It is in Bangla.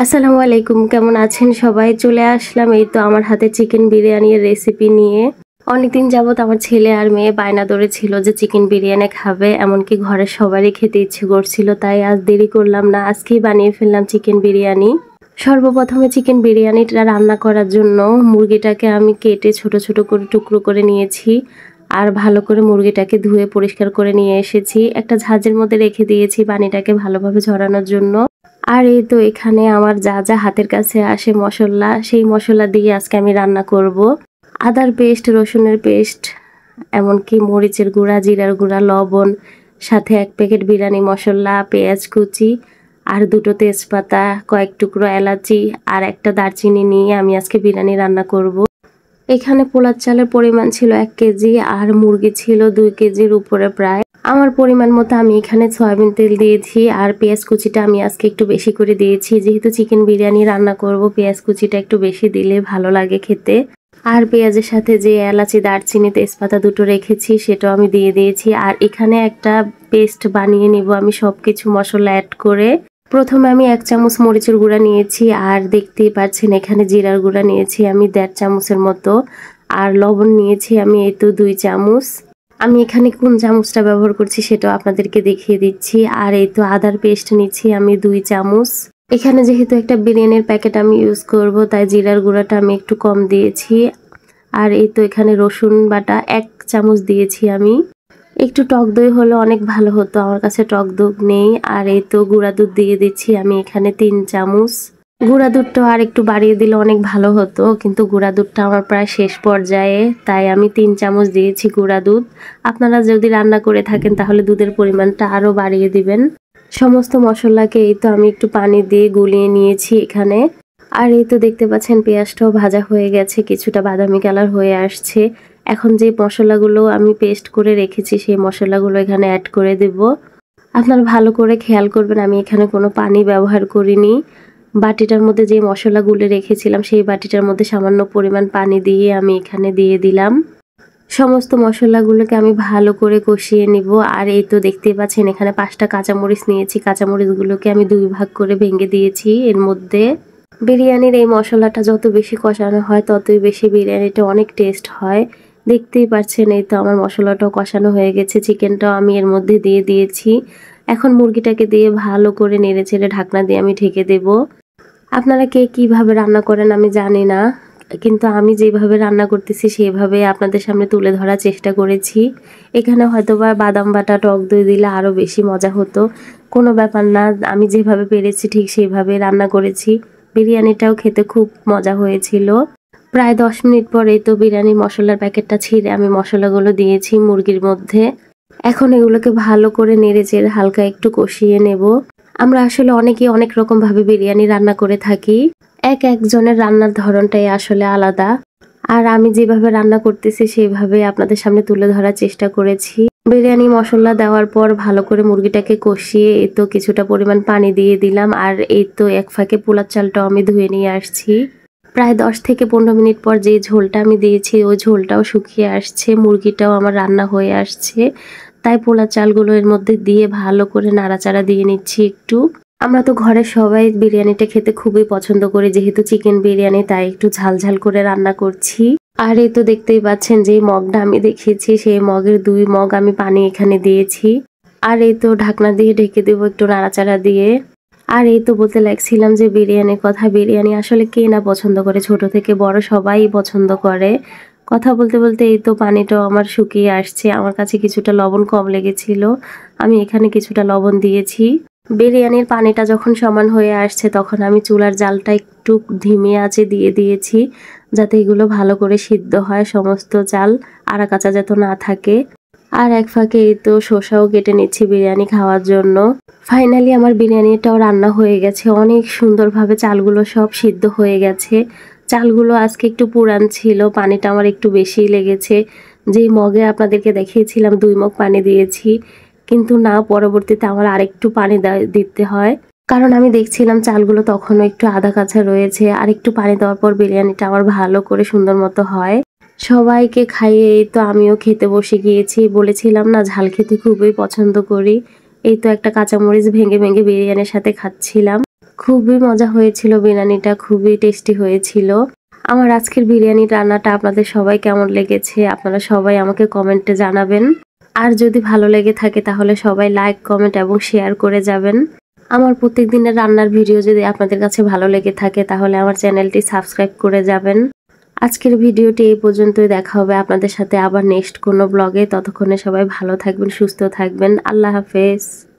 আসসালামু আলাইকুম, কেমন আছেন সবাই? চলে আসলাম এই তো আমার হাতে চিকেন বিরিয়ানির রেসিপি নিয়ে। অনেকদিন যাবত আমার ছেলে আর মেয়ে বায়না ধরেছিল যে চিকেন বিরিয়ানি খাবে, এমনকি ঘরের সবারই খেতে ইচ্ছে করছিল। তাই আজ দেরি করলাম না, আজকেই বানিয়ে ফেললাম চিকেন বিরিয়ানি। সর্বপ্রথমে চিকেন বিরিয়ানিটা রান্না করার জন্য মুরগিটাকে আমি কেটে ছোট ছোট করে টুকরো করে নিয়েছি। আর ভালো করে মুরগিটাকে ধুয়ে পরিষ্কার করে নিয়ে এসেছি। একটা ঝাঁঝের মধ্যে রেখে দিয়েছি পানিটাকে ভালোভাবে ঝরানোর জন্য। আর এই তো এখানে আমার যা যা হাতের কাছে আসে মশলা, সেই মশলা দিয়ে আজকে আমি রান্না করব। আদার পেস্ট, রসুনের পেস্ট, এমনকি মরিচের গুঁড়া, জিরার গুঁড়া, লবণ, সাথে 1 প্যাকেট বিরিয়ানি মশলা, পেঁয়াজ কুচি আর 2টো তেজপাতা, কয়েক টুকরো এলাচি আর একটা দারচিনি নিয়ে আমি আজকে বিরিয়ানি রান্না করব। এখানে পোলার চালের পরিমাণ ছিল 1 কেজি আর মুরগি ছিল 2 কেজির উপরে প্রায়। আমার পরিমাণ মতো আমি এখানে সয়াবিন তেল দিয়েছি আর পেঁয়াজ কুচিটা আমি আজকে একটু বেশি করে দিয়েছি। যেহেতু চিকেন বিরিয়ানি রান্না করব, পেঁয়াজ কুচিটা একটু বেশি দিলে ভালো লাগে খেতে। আর পেঁয়াজের সাথে যে এলাচি, দারচিনি, তেজপাতা 2টো রেখেছি সেটাও আমি দিয়ে দিয়েছি। আর এখানে একটা পেস্ট বানিয়ে নিব আমি সবকিছু মশলা অ্যাড করে। প্রথমে আমি 1 চামচ মরিচের গুঁড়া নিয়েছি আর দেখতেই পাচ্ছেন এখানে জিরার গুঁড়া নিয়েছি আমি 1.5 চামচের মতো। আর লবণ নিয়েছি আমি এই তো 2 চামচ। আমি এখানে কোন চামচটা ব্যবহার করছি সেটাও আপনাদেরকে দেখিয়ে দিচ্ছি। আর এই তো আদার পেস্ট নিচ্ছি আমি 2 চামচ। এখানে যেহেতু একটা বিরিয়ানির প্যাকেট আমি ইউজ করব, তাই জিরার গুঁড়াটা আমি একটু কম দিয়েছি। আর এই তো এখানে রসুন বাটা 1 চামচ দিয়েছি আমি। একটু টক দই হলে অনেক ভালো হতো, আমার কাছে টক দই নেই। আর এই তো গুঁড়া দুধ দিয়ে দিচ্ছি আমি এখানে 3 চামচ। গুঁড়া দুধটা আর একটু বাড়িয়ে দিলে অনেক ভালো হতো, কিন্তু গুঁড়া দুধটা আমার প্রায় শেষ পর্যায়ে, তাই আমি 3 চামচ দিয়েছি গুঁড়া দুধ। আপনারা যদি রান্না করে থাকেন তাহলে দুধের পরিমাণটা আরও বাড়িয়ে দিবেন। সমস্ত মশলাকে এই তো আমি একটু পানি দিয়ে গুলিয়ে নিয়েছি এখানে। আর এই তো দেখতে পাচ্ছেন পেঁয়াজটাও ভাজা হয়ে গেছে, কিছুটা বাদামি কালার হয়ে আসছে। এখন যে মশলাগুলো আমি পেস্ট করে রেখেছি সেই মশলাগুলো এখানে অ্যাড করে দেব। আপনারা ভালো করে খেয়াল করবেন, আমি এখানে কোনো পানি ব্যবহার করিনি। বাটিটার মধ্যে যে মশলাগুলো রেখেছিলাম সেই বাটিটার মধ্যে সামান্য পরিমাণ পানি দিয়ে আমি এখানে দিয়ে দিলাম। সমস্ত মশলাগুলোকে আমি ভালো করে কষিয়ে নিব। আর এই তো দেখতেই পাচ্ছেন এখানে 5টা কাঁচামরিচ নিয়েছি, কাঁচামরিচগুলোকে আমি 2 ভাগ করে ভেঙে দিয়েছি এর মধ্যে। বিরিয়ানির এই মশলাটা যত বেশি কষানো হয় ততই বেশি বিরিয়ানিটা অনেক টেস্ট হয়। দেখতেই পাচ্ছেন এই তো আমার মশলাটাও কষানো হয়ে গেছে, চিকেনটাও আমি এর মধ্যে দিয়ে দিয়েছি। এখন মুরগিটাকে দিয়ে ভালো করে নেড়েচেড়ে ঢাকনা দিয়ে আমি ঢেকে দেব। আপনারা কে কীভাবে রান্না করেন আমি জানি না, কিন্তু আমি যেভাবে রান্না করতেছি সেভাবে আপনাদের সামনে তুলে ধরার চেষ্টা করেছি। এখানে হয়তোবা বাদাম বাটা, টক দই দিলে আরও বেশি মজা হতো। কোনো ব্যাপার না, আমি যেভাবে পেরেছি ঠিক সেইভাবে রান্না করেছি। বিরিয়ানিটাও খেতে খুব মজা হয়েছিল। প্রায় 10 মিনিট পরে তো বিরিয়ানির মশলার প্যাকেটটা ছিঁড়ে আমি মশলাগুলো দিয়েছি মুরগির মধ্যে। এখন এগুলোকে ভালো করে নেড়েচেড়ে হালকা একটু কষিয়ে নেব। আমরা আসলে অনেকেই অনেক রকমভাবে বিরিয়ানি রান্না করে থাকি। একজনের রান্নার ধরনটাই আসলে আলাদা। আর আমি যেভাবে রান্না করতেছি সেইভাবে আপনাদের সামনে তুলে ধরার চেষ্টা করেছি। বিরিয়ানি মশলা দেওয়ার পর ভালো করে মুরগিটাকে কষিয়ে এই তো কিছুটা পরিমাণ পানি দিয়ে দিলাম। আর এই তো এক ফাঁকে পোলার চালটাও আমি ধুয়ে নিয়ে আসছি। প্রায় 10 থেকে 15 মিনিট পর যে ঝোলটা আমি দিয়েছি ওই ঝোলটাও শুকিয়ে আসছে, মুরগিটাও আমার রান্না হয়ে আসছে। তাই পোলার চালগুলো এর মধ্যে দিয়ে ভালো করে নাড়াচাড়া দিয়ে নিচ্ছি একটু। আমরা তো ঘরের সবাই বিরিয়ানিটা খেতে খুবই পছন্দ করি, যেহেতু চিকেন বিরিয়ানি তাই একটু ঝাল ঝাল করে রান্না করছি। আর এই তো দেখতেই পাচ্ছেন যে মগটা আমি দেখিয়েছি সেই মগের 2 মগ আমি পানি এখানে দিয়েছি। আর এই তো ঢাকনা দিয়ে ঢেকে দেবো একটু নাড়াচাড়া দিয়ে। আর এই তো বলতে লাগছিলাম যে বিরিয়ানির কথা, বিরিয়ানি আসলে কে না পছন্দ করে, ছোট থেকে বড় সবাই পছন্দ করে। কথা বলতে বলতে এই তো পানিটাও আমার শুকিয়ে আসছে। আমার কাছে কিছুটা লবণ কম লেগেছিল, আমি এখানে কিছুটা লবণ দিয়েছি। বিরিয়ানির পানিটা যখন সমান হয়ে আসছে তখন আমি চুলার জালটা একটু ধিমে আঁচে দিয়ে দিয়েছি, যাতে এগুলো ভালো করে সিদ্ধ হয়, সমস্ত চাল আড়া কাঁচা যাতে না থাকে। আর এক ফাঁকে এই তো শসাও কেটে নিচ্ছি বিরিয়ানি খাওয়ার জন্য। ফাইনালি আমার বিরিয়ানিটাও রান্না হয়ে গেছে, অনেক সুন্দরভাবে চালগুলো সব সিদ্ধ হয়ে গেছে। চালগুলো আজকে একটু পুরান ছিল, পানিটা আমার একটু বেশি লেগেছে। যেই মগে আপনাদেরকে দেখিয়েছিলাম 2 মগ পানি দিয়েছি, কিন্তু না, পরবর্তীতে আমার আরেকটু পানি দিতে হয়, কারণ আমি দেখছিলাম চালগুলো তখনও একটু আধা কাঁচা রয়েছে। আর একটু পানি দেওয়ার পর বিরিয়ানিটা আমার ভালো করে সুন্দর মতো হয়। সবাইকে খাইয়ে এই তো আমিও খেতে বসে গিয়েছি। বলেছিলাম না ঝাল খেতে খুবই পছন্দ করি। এই তো একটা কাঁচামরিচ ভেঙে ভেঙে বিরিয়ানির সাথে খাচ্ছিলাম। খুবই মজা হয়েছিল, বিরিয়ানিটা খুবই টেস্টি হয়েছিল। আমার আজকের বিরিয়ানি রান্নাটা আপনাদের সবাই কেমন লেগেছে আপনারা সবাই আমাকে কমেন্টে জানাবেন। আর যদি ভালো লেগে থাকে তাহলে সবাই লাইক, কমেন্ট এবং শেয়ার করে যাবেন। আমার প্রত্যেকদিনের রান্নার ভিডিও যদি আপনাদের কাছে ভালো লেগে থাকে তাহলে আমার চ্যানেলটি সাবস্ক্রাইব করে যাবেন। আজকের ভিডিওটি এই পর্যন্তই, দেখা হবে আপনাদের সাথে আবার নেক্সট কোনো ব্লগে। ততক্ষণে সবাই ভালো থাকবেন, সুস্থ থাকবেন। আল্লাহ হাফেজ।